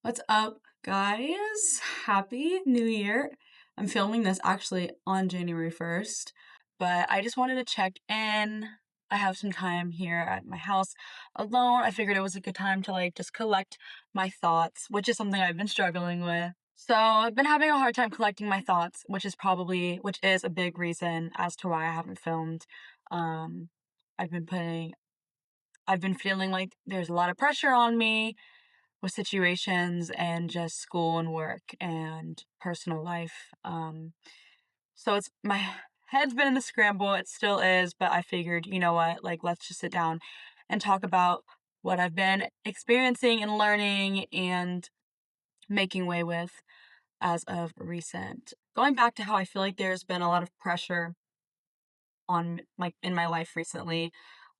What's up, guys? Happy New Year. I'm filming this actually on January 1st, but I just wanted to check in. I have some time here at my house alone. I figured it was a good time to just collect my thoughts, which is something I've been struggling with. So, I've been having a hard time collecting my thoughts, which is a big reason as to why I haven't filmed. Um I've been putting I've been feeling like there's a lot of pressure on me with situations and just school and work and personal life. So it's my head's been in a scramble. It still is, but I figured, you know what, let's just sit down and talk about what I've been experiencing and learning and making way with as of recent. Going back to how I feel like there's been a lot of pressure on in my life recently.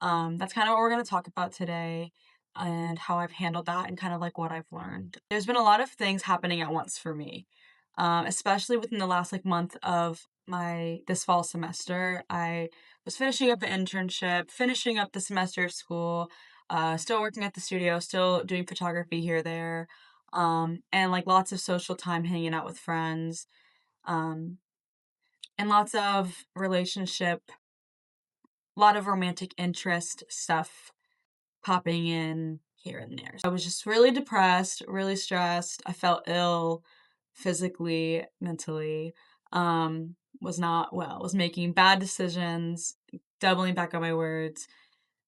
That's kind of what we're going to talk about today and how I've handled that and kind of what I've learned. There's been a lot of things happening at once for me, especially within the last month of my this fall semester. I was finishing up the internship, finishing up the semester of school, still working at the studio, still doing photography here there, and lots of social time hanging out with friends, um, and lots of a lot of romantic interest stuff popping in here and there. I was just really depressed, really stressed. I felt ill physically, mentally. Was not well, was making bad decisions, doubling back on my words,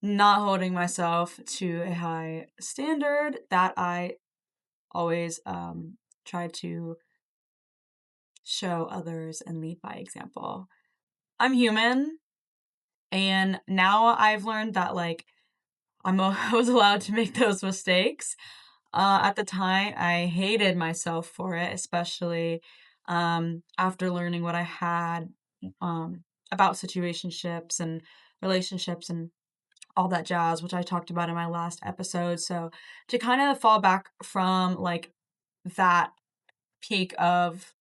not holding myself to a high standard that I always try to show others and lead by example. I'm human, and now I've learned that I was allowed to make those mistakes. At the time, I hated myself for it, especially after learning what I had um, about situationships and relationships and all that jazz, which I talked about in my last episode. So to kind of fall back from that peak of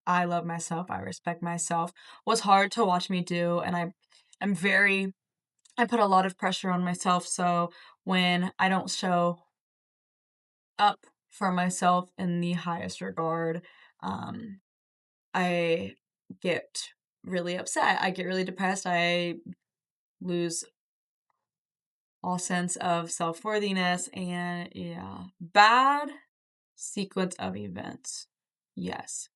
I love myself, I respect myself, was hard to watch me do, and I'm very I put a lot of pressure on myself. So when I don't show up for myself in the highest regard, um, I get really upset. I get really depressed. I lose all sense of self worthiness, and yeah, bad sequence of events. Yes.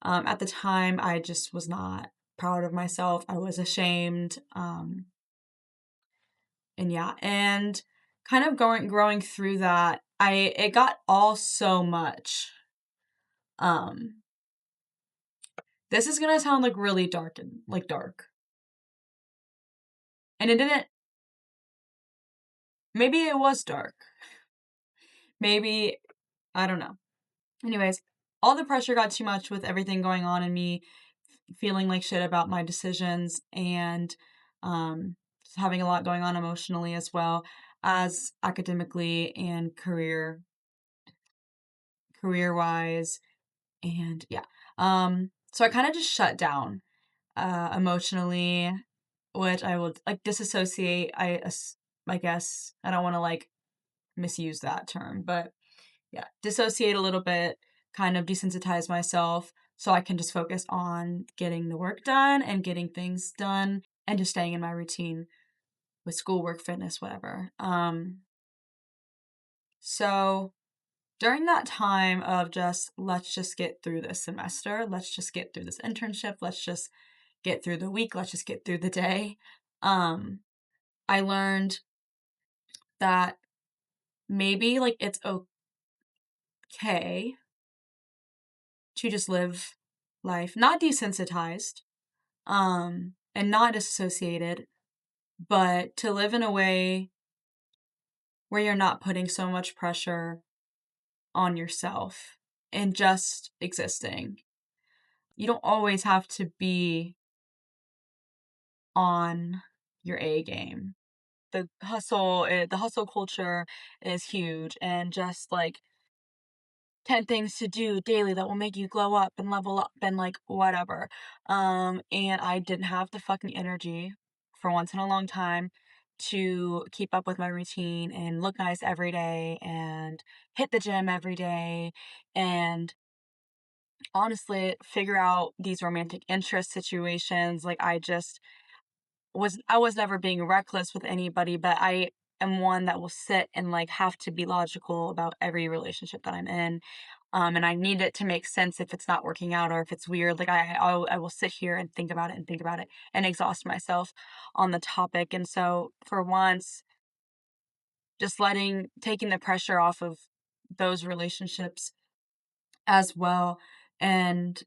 At the time, I just was not proud of myself. I was ashamed. And yeah, and kind of growing through that, it got all so much. Um, this is gonna sound really dark and dark. And it didn't, maybe it was dark. Maybe, I don't know. Anyways, all the pressure got too much with everything going on and me feeling like shit about my decisions and having a lot going on emotionally as well as academically and career wise. And yeah. So I kind of just shut down emotionally, which I will disassociate. I guess I don't want to misuse that term, but yeah, dissociate a little bit, kind of desensitize myself so I can just focus on getting the work done and getting things done and just staying in my routine with school, work, fitness, whatever. So during that time of just let's just get through this semester, let's just get through this internship, let's just get through the week, let's just get through the day. I learned that maybe it's okay to just live life not desensitized, and not disassociated, but to live in a way where you're not putting so much pressure on yourself and just existing. You don't always have to be on your A game. The hustle culture is huge, and just 10 things to do daily that will make you glow up and level up and whatever. And I didn't have the fucking energy for once in a long time to keep up with my routine and look nice every day and hit the gym every day and honestly figure out these romantic interest situations. Like I was never being reckless with anybody, but I am one that will sit and like have to be logical about every relationship that I'm in. And I need it to make sense if it's not working out or if it's weird. Like I will sit here and think about it and think about it and exhaust myself on the topic. And so for once, just taking the pressure off of those relationships as well, and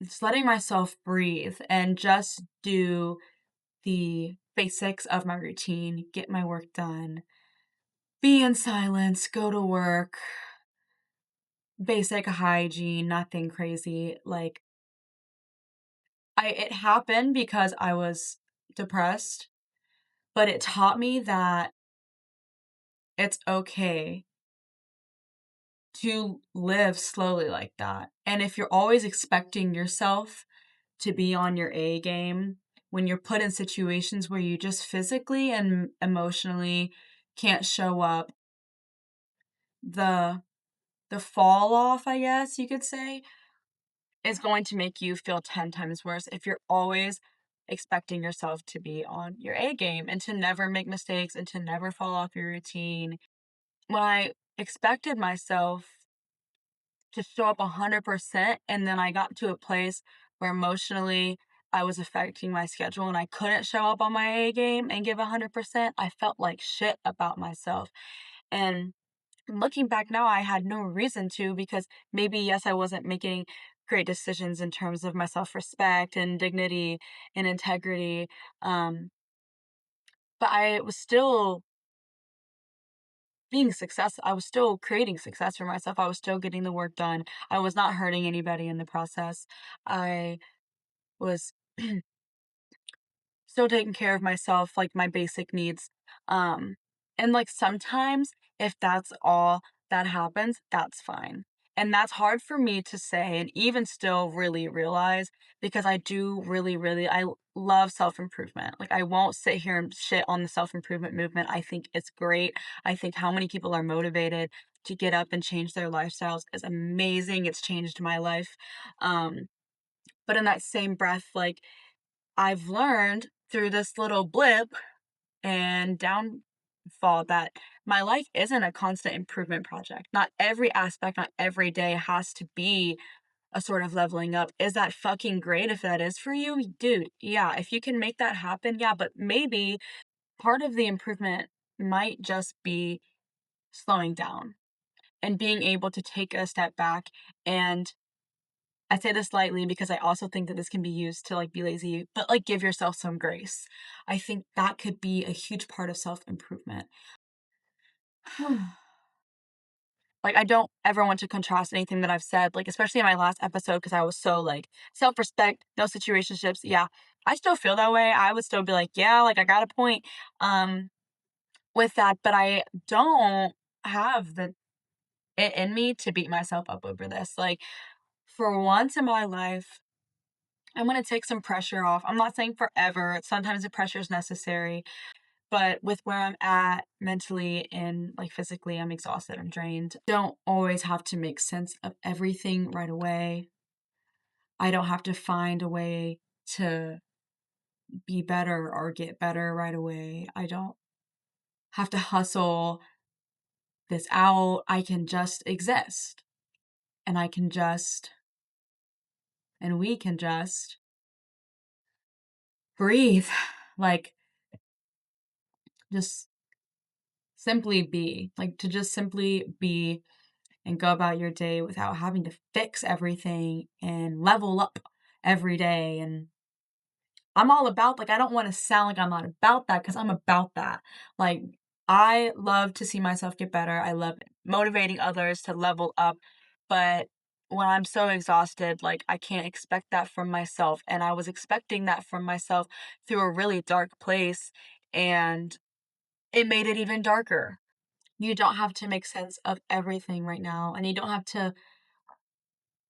just letting myself breathe and just do the basics of my routine, get my work done, be in silence, go to work, basic hygiene, nothing crazy. Like it happened because I was depressed, but it taught me that it's okay to live slowly like that. And if you're always expecting yourself to be on your A game, when you're put in situations where you just physically and emotionally can't show up, the fall off, I guess you could say, is going to make you feel 10 times worse if you're always expecting yourself to be on your A game and to never make mistakes and to never fall off your routine. When I expected myself to show up 100% and then I got to a place where emotionally I was affecting my schedule and I couldn't show up on my A game and give 100%, I felt like shit about myself. And looking back now, I had no reason to because maybe, yes, I wasn't making great decisions in terms of my self respect and dignity and integrity. Um, but I was still being success. I was still creating success for myself. I was still getting the work done. I was not hurting anybody in the process. I was still taking care of myself, like my basic needs. Um, and like sometimes if that's all that happens, that's fine. And that's hard for me to say and even still really realize because I do I love self-improvement. Like I won't sit here and shit on the self-improvement movement. I think it's great. I think how many people are motivated to get up and change their lifestyles is amazing. It's changed my life. Um, but in that same breath, like I've learned through this little blip and downfall that my life isn't a constant improvement project. Not every aspect, not every day has to be a sort of leveling up. Is that fucking great if that is for you? Dude, yeah, if you can make that happen, yeah, but maybe part of the improvement might just be slowing down and being able to take a step back and I say this lightly because I also think that this can be used to like be lazy, but like give yourself some grace. I think that could be a huge part of self-improvement. Like I don't ever want to contrast anything that I've said, like especially in my last episode because I was so like self-respect, no situationships. Yeah. I still feel that way. I would still be like, yeah, like I got a point with that, but I don't have the it in me to beat myself up over this. Like for once in my life, I'm gonna take some pressure off. I'm not saying forever. Sometimes the pressure is necessary, but with where I'm at mentally and like physically, I'm exhausted. I'm drained. Don't always have to make sense of everything right away. I don't have to find a way to be better or get better right away. I don't have to hustle this out. I can just exist and I can just, and we can just breathe. Like, just simply be, like to just simply be and go about your day without having to fix everything and level up every day. And I'm all about, like, I don't want to sound like I'm not about that because I'm about that. Like, I love to see myself get better. I love motivating others to level up. But when I'm so exhausted, like, I can't expect that from myself. And I was expecting that from myself through a really dark place. And it made it even darker. You don't have to make sense of everything right now, and you don't have to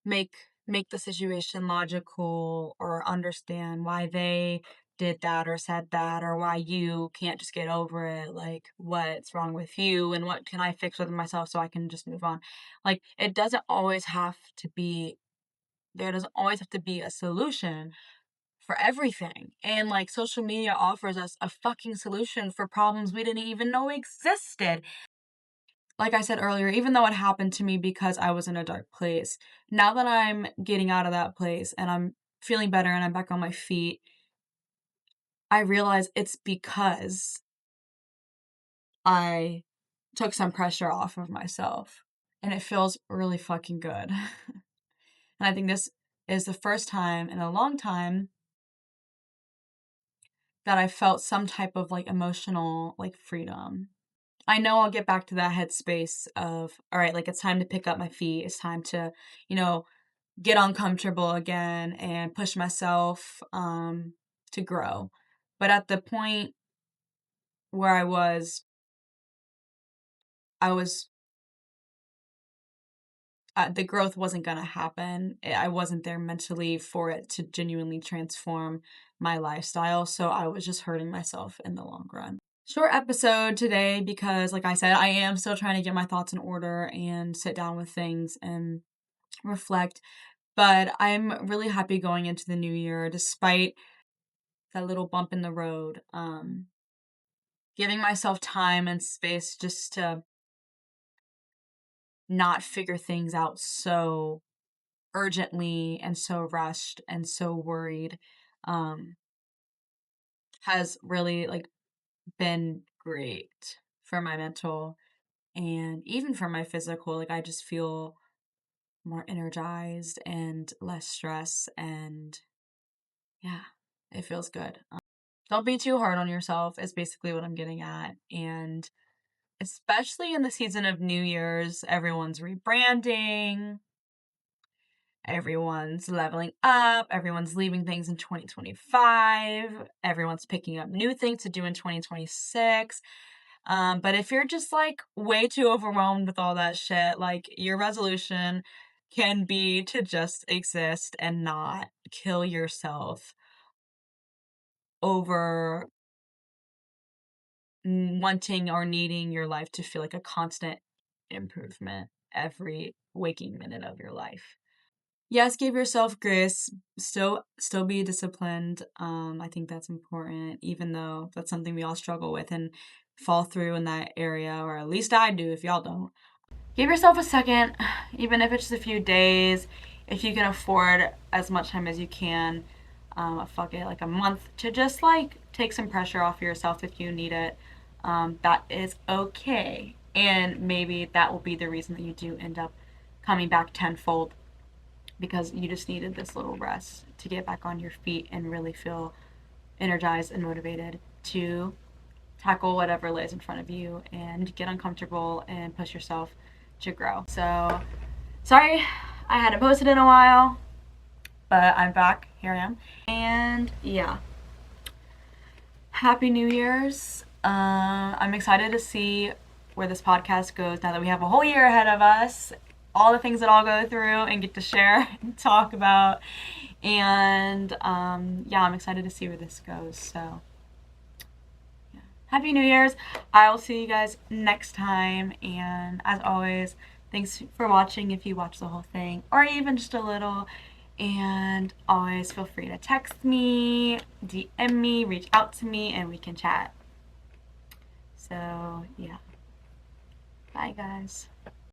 make make the situation logical or understand why they did that or said that, or why you can't just get over it. Like, what's wrong with you, and what can I fix with myself so I can just move on? Like, it doesn't always have to be, there doesn't always have to be a solution for everything. And like, social media offers us a fucking solution for problems we didn't even know existed. Like I said earlier, even though it happened to me because I was in a dark place, now that I'm getting out of that place and I'm feeling better and I'm back on my feet, I realize it's because I took some pressure off of myself. And it feels really fucking good. And I think this is the first time in a long time that I felt some type of like emotional like freedom. I know I'll get back to that headspace of, all right, like it's time to pick up my feet. It's time to, you know, get uncomfortable again and push myself to grow. But at the point where I was the growth wasn't going to happen. I wasn't there mentally for it to genuinely transform my lifestyle. So I was just hurting myself in the long run. Short episode today because, like I said, I am still trying to get my thoughts in order and sit down with things and reflect. But I'm really happy going into the new year despite that little bump in the road. Giving myself time and space just to not figure things out so urgently and so rushed and so worried um has really like been great for my mental and even for my physical. Like, I just feel more energized and less stress, and yeah, it feels good. Don't be too hard on yourself is basically what I'm getting at. And especially in the season of New Year's, everyone's rebranding, everyone's leveling up, everyone's leaving things in 2025, everyone's picking up new things to do in 2026. But if you're just like way too overwhelmed with all that shit, like, your resolution can be to just exist and not kill yourself over wanting or needing your life to feel like a constant improvement every waking minute of your life. Yes, give yourself grace. Still be disciplined. I think that's important, even though that's something we all struggle with and fall through in that area, or at least I do if y'all don't. Give yourself a second, even if it's just a few days, if you can afford as much time as you can. Fuck it, like a month to just like take some pressure off yourself if you need it. That is okay. And maybe that will be the reason that you do end up coming back tenfold, because you just needed this little rest to get back on your feet and really feel energized and motivated to tackle whatever lays in front of you and get uncomfortable and push yourself to grow. So, sorry I hadn't posted in a while, but I'm back. Here I am. And yeah, Happy New Year's. I'm excited to see where this podcast goes now that we have a whole year ahead of us. All the things that I'll go through and get to share and talk about. And yeah, I'm excited to see where this goes. So, yeah. Happy New Year's. I will see you guys next time. And as always, thanks for watching if you watch the whole thing or even just a little. And always feel free to text me, DM me, reach out to me, and we can chat. So, yeah. Bye, guys.